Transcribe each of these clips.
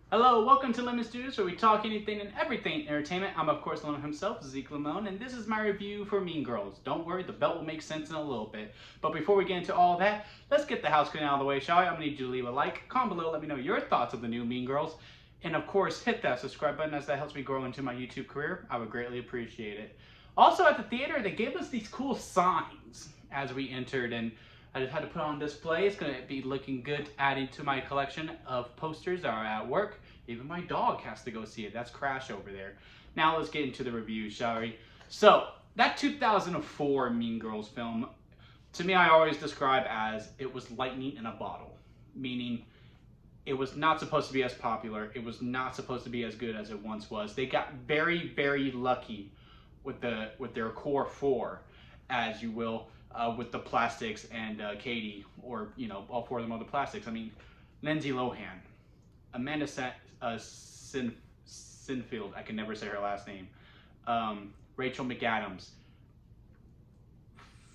Hello, welcome to Lemon Studios, where we talk anything and everything entertainment. I'm, of course, Lemon himself, Zeke Lemon, and this is my review for Mean Girls. Don't worry, the belt will make sense in a little bit. But before we get into all that, let's get the house cleaning out of the way, shall we? I'm going to need you to leave a like, comment below, let me know your thoughts of the new Mean Girls, and of course, hit that subscribe button as that helps me grow into my YouTube career. I would greatly appreciate it. Also, at the theater, they gave us these cool signs as we entered, and I just had to put on display. It's going to be looking good, adding to my collection of posters that are at work. Even my dog has to go see it. That's Crash over there. Now let's get into the review, shall we? So, that 2004 Mean Girls film, to me, I always describe as it was lightning in a bottle. Meaning, it was not supposed to be as popular. It was not supposed to be as good as it once was. They got very, very lucky with their core four, as you will, with the plastics and Katie, or all four of them are the plastics. I mean, Lindsay Lohan, Amanda Sinfield, I can never say her last name, Rachel McAdams.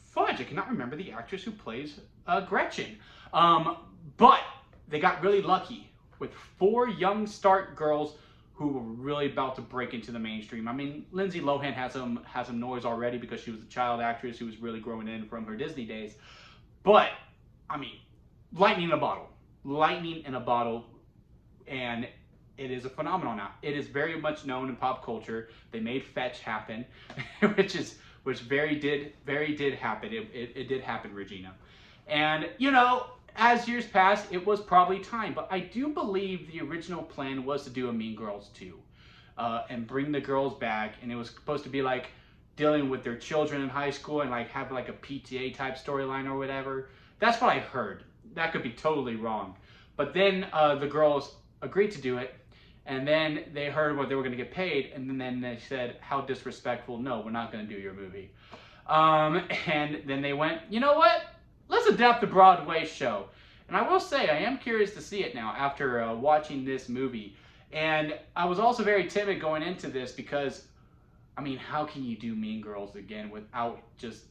Fudge, I cannot remember the actress who plays Gretchen. But they got really lucky with four young start girls who were really about to break into the mainstream. I mean, Lindsay Lohan has some noise already because she was a child actress who was really growing in from her Disney days. But, I mean, lightning in a bottle. Lightning in a bottle, and it is a phenomenon now. It is very much known in pop culture. They made fetch happen, which very did happen. It did happen, Regina. And, as years passed, it was probably time. But I do believe the original plan was to do a Mean Girls 2 and bring the girls back. And it was supposed to be like dealing with their children in high school and like have like a PTA type storyline or whatever. That's what I heard. That could be totally wrong. But then the girls agreed to do it. And then they heard what they were going to get paid. And then they said, how disrespectful. No, we're not going to do your movie. And then they went, you know what? Let's adapt the Broadway show. And I will say, I am curious to see it now after watching this movie. And I was also very timid going into this because, I mean, how can you do Mean Girls again without just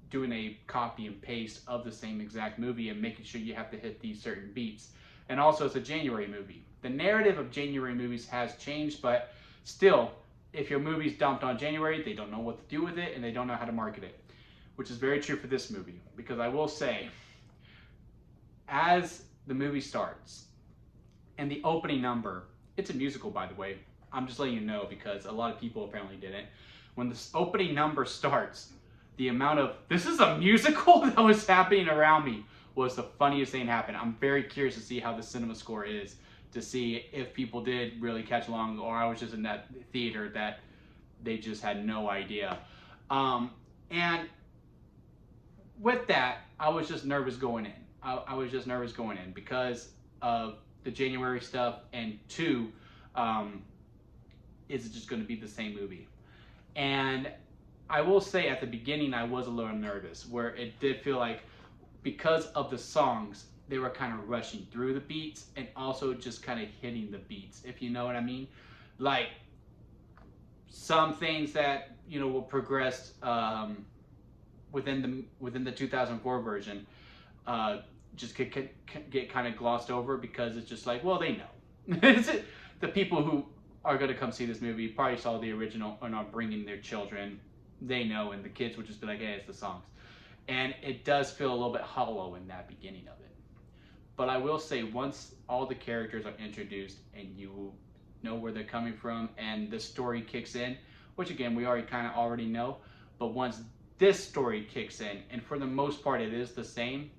doing a copy and paste of the same exact movie and making sure you have to hit these certain beats? And also, it's a January movie. The narrative of January movies has changed, but still, if your movie's dumped on January, they don't know what to do with it and they don't know how to market it. Which is very true for this movie, because I will say, as the movie starts, and the opening number, it's a musical, by the way. I'm just letting you know because a lot of people apparently didn't. When this opening number starts, the amount of, this is a musical that was happening around me was the funniest thing happened. I'm very curious to see how the cinema score is, to see if people did really catch along, or I was just in that theater that they just had no idea. And with that, I was just nervous going in. I was just nervous going in because of the January stuff, and two, is it just going to be the same movie? And I will say at the beginning, I was a little nervous, where it did feel like because of the songs, they were kind of rushing through the beats and also just kind of hitting the beats, if you know what I mean. Like some things that were progressed within the 2004 version just get kind of glossed over because it's just like, well, they know. The people who are going to come see this movie probably saw the original and are bringing their children. They know, and the kids would just be like, hey, it's the songs. And it does feel a little bit hollow in that beginning of it. But I will say, once all the characters are introduced and you know where they're coming from and the story kicks in, which again, we already know, but once this story kicks in, and for the most part it is the same,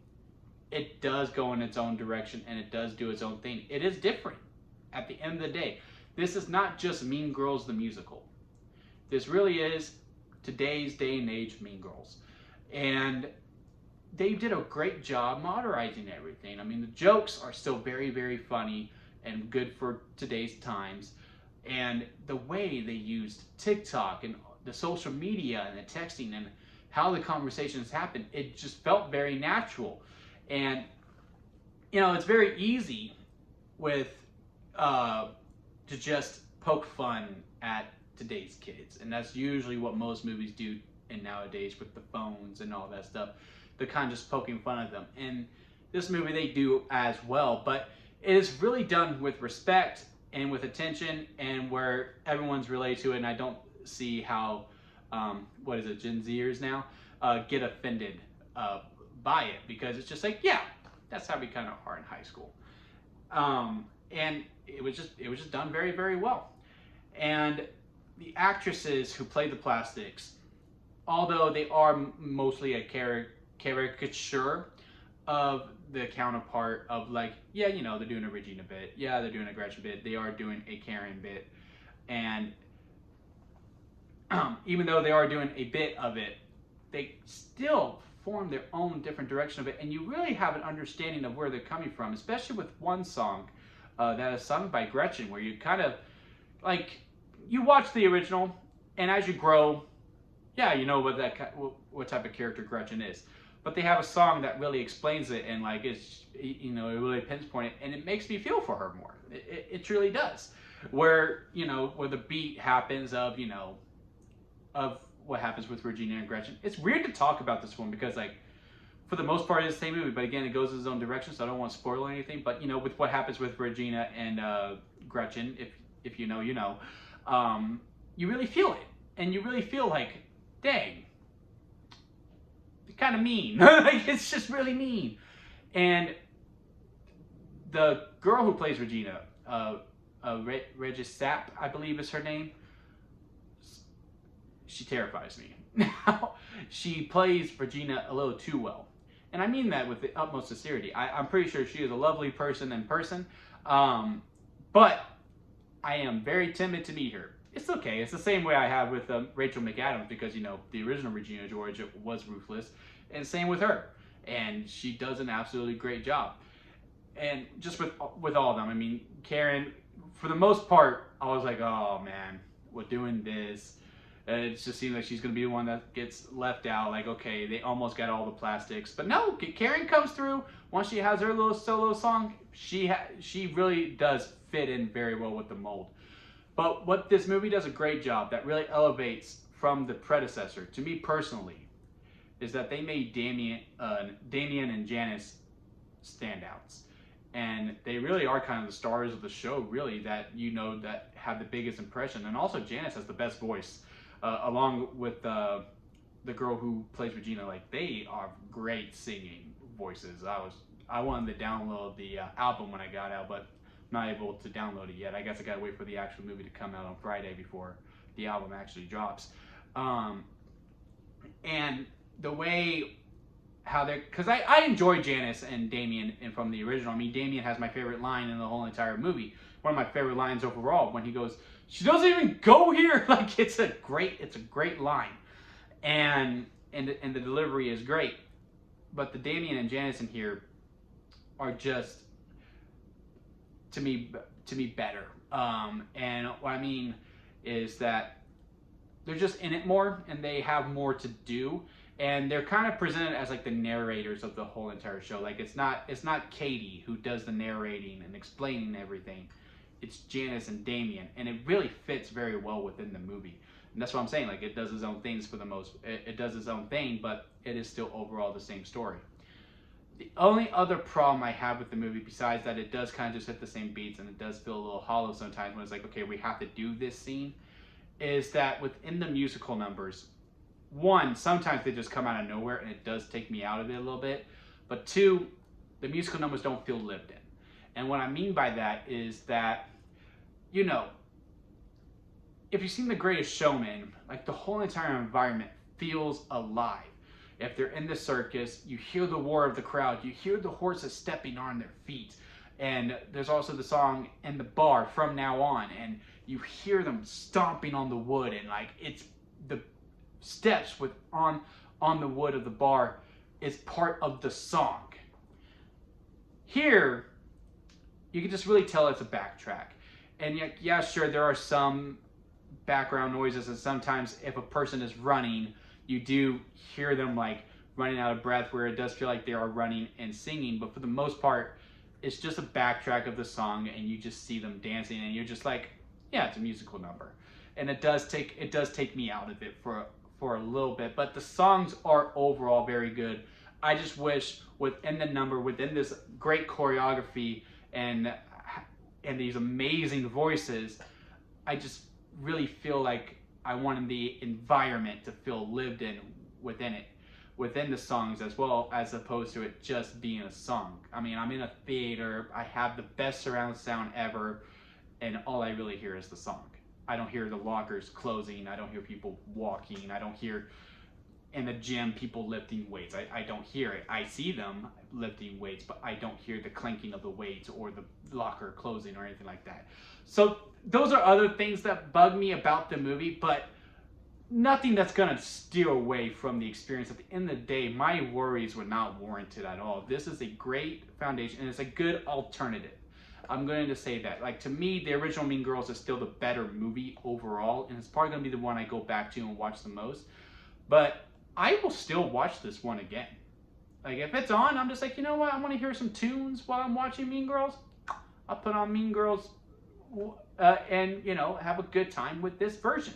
it does go in its own direction and it does do its own thing. It is different at the end of the day. This is not just Mean Girls the musical. This really is today's day and age Mean Girls. And they did a great job modernizing everything. I mean, the jokes are still very, very funny and good for today's times. And the way they used TikTok and the social media and the texting and how the conversations happened, it just felt very natural. And, it's very easy with to just poke fun at today's kids. And that's usually what most movies do in nowadays with the phones and all that stuff. They're kind of just poking fun at them. And this movie they do as well, but it is really done with respect and with attention, and where everyone's related to it, and I don't see how, what is it, Gen Zers now, get offended by it, because it's just like, yeah, that's how we kind of are in high school. And it was just done very, very well. And the actresses who played the plastics, although they are mostly a caricature of the counterpart of, like, yeah, you know, they're doing a Regina bit, yeah, they're doing a Gretchen bit, they are doing a Karen bit, and even though they are doing a bit of it, they still form their own different direction of it, and you really have an understanding of where they're coming from, especially with one song that is sung by Gretchen, where you kind of, like, you watch the original, and as you grow, yeah, you know what type of character Gretchen is. But they have a song that really explains it, and, like, it's, you know, it really pinpoint it, and it makes me feel for her more. It truly does. Where, you know, where the beat happens of, you know, of what happens with Regina and Gretchen. It's weird to talk about this one because, like, for the most part, it's the same movie, but again, it goes in its own direction, so I don't want to spoil anything. But, you know, with what happens with Regina and Gretchen, if you know, you know, you really feel it, and you really feel like, dang, it's kind of mean. Like, it's just really mean. And the girl who plays Regina, Regis Sapp, I believe is her name, she terrifies me. Now, she plays Regina a little too well. And I mean that with the utmost sincerity. I'm pretty sure she is a lovely person in person. But I am very timid to meet her. It's okay. It's the same way I have with Rachel McAdams, because, you know, the original Regina George was ruthless. And same with her. And she does an absolutely great job. And just with all of them, I mean, Karen, for the most part, I was like, oh man, we're doing this. It just seems like she's going to be the one that gets left out. Like, okay, they almost got all the plastics. But no, Karen comes through. Once she has her little solo song, she really does fit in very well with the mold. But what this movie does a great job that really elevates from the predecessor, to me personally, is that they made Damien and Janice standouts. And they really are kind of the stars of the show, really, that, you know, that have the biggest impression. And also Janice has the best voice, along with the girl who plays Regina. Like, they are great singing voices. I wanted to download the album when I got out, but I'm not able to download it yet. I guess I gotta wait for the actual movie to come out on Friday before the album actually drops. And the way how they're, because I enjoy Janice and Damien and from the original. I mean, Damien has my favorite line in the whole entire movie. One of my favorite lines overall, when he goes, "She doesn't even go here." Like, it's a great line, and the delivery is great. But the Damien and Janice in here are just, to me better. And what I mean is that they're just in it more, and they have more to do. And they're kind of presented as, like, the narrators of the whole entire show. Like, it's not Katie who does the narrating and explaining everything. It's Janice and Damien, and it really fits very well within the movie. And that's what I'm saying. Like, it does its own things for the most. It does its own thing, but it is still overall the same story. The only other problem I have with the movie, besides that it does kind of just hit the same beats and it does feel a little hollow sometimes when it's like, okay, we have to do this scene, is that within the musical numbers, one, sometimes they just come out of nowhere and it does take me out of it a little bit. But two, the musical numbers don't feel lived in. And what I mean by that is that, you know, if you've seen The Greatest Showman, like, the whole entire environment feels alive. If they're in the circus, you hear the roar of the crowd, you hear the horses stepping on their feet. And there's also the song in the bar, From Now On, and you hear them stomping on the wood, and, like, it's the steps on the wood of the bar is part of the song. Here, you can just really tell it's a backtrack. And yeah, sure, there are some background noises, and sometimes if a person is running, you do hear them, like, running out of breath, where it does feel like they are running and singing. But for the most part, it's just a backtrack of the song, and you just see them dancing, and you're just like, yeah, it's a musical number. And it does take me out of it for a little bit, but the songs are overall very good. I just wish within the number, within this great choreography and and these amazing voices, I just really feel like I wanted the environment to feel lived in within it, within the songs, as well as opposed to it just being a song. I mean, I'm in a theater, I have the best surround sound ever, and all I really hear is the song. I don't hear the lockers closing, I don't hear people walking, I don't hear in the gym people lifting weights. I don't hear it. I see them lifting weights, but I don't hear the clanking of the weights or the locker closing or anything like that. So those are other things that bug me about the movie, but nothing that's going to steer away from the experience. At the end of the day, my worries were not warranted at all. This is a great foundation, and it's a good alternative. I'm going to say that. Like, to me, the original Mean Girls is still the better movie overall, and it's probably going to be the one I go back to and watch the most. But I will still watch this one again. Like, if it's on, I'm just like, you know what? I want to hear some tunes while I'm watching Mean Girls. I'll put on Mean Girls and, you know, have a good time with this version.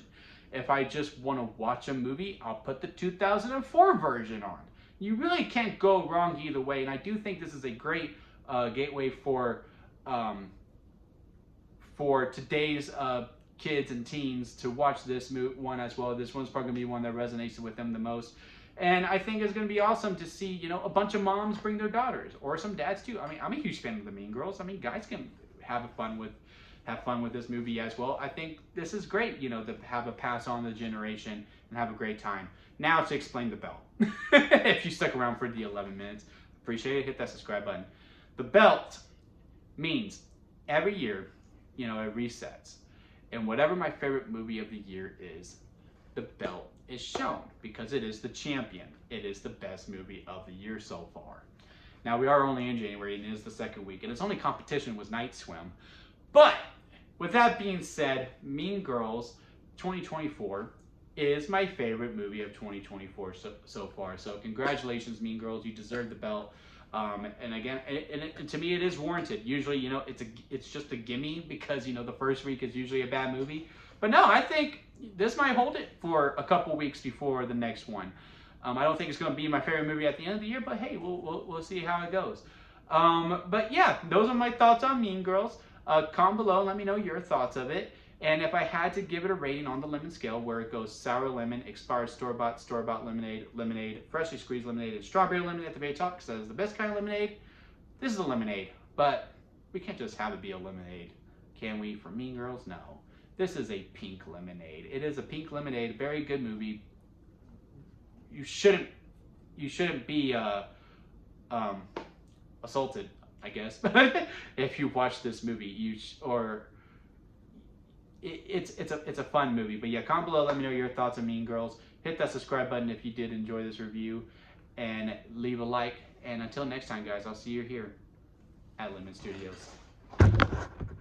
If I just want to watch a movie, I'll put the 2004 version on. You really can't go wrong either way. And I do think this is a great gateway for today's kids and teens to watch this one as well. This one's probably going to be one that resonates with them the most. And I think it's going to be awesome to see, you know, a bunch of moms bring their daughters, or some dads too. I mean, I'm a huge fan of the Mean Girls. I mean, guys can have fun with this movie as well. I think this is great, you know, to have a pass on the generation and have a great time. Now to explain the belt. If you stuck around for the 11 minutes, appreciate it. Hit that subscribe button. The belt means every year, you know, it resets. And whatever my favorite movie of the year is, the belt is shown because it is the champion. It is the best movie of the year so far. Now, we are only in January, and it is the second week, and its only competition was Night Swim. But with that being said, Mean Girls 2024 is my favorite movie of 2024 so far. So congratulations, Mean Girls. You deserve the belt. And again, and to me, it is warranted. Usually, you know, it's just a gimme because, you know, the first week is usually a bad movie. But no, I think this might hold it for a couple weeks before the next one. I don't think it's going to be my favorite movie at the end of the year, but hey, we'll see how it goes. But yeah, those are my thoughts on Mean Girls. Comment below, let me know your thoughts of it. And if I had to give it a rating on the lemon scale, where it goes sour lemon, expired store-bought lemonade, freshly squeezed lemonade, and strawberry lemonade at the very top, because that is the best kind of lemonade. This is a lemonade, but we can't just have it be a lemonade, can we? For Mean Girls, no. This is a pink lemonade. It is a pink lemonade, very good movie. You shouldn't be assaulted, I guess, if you watch this movie. It's a fun movie. But yeah, comment below, let me know your thoughts on Mean Girls. Hit that subscribe button if you did enjoy this review, and leave a like. And until next time, guys, I'll see you here at Lemon Studios.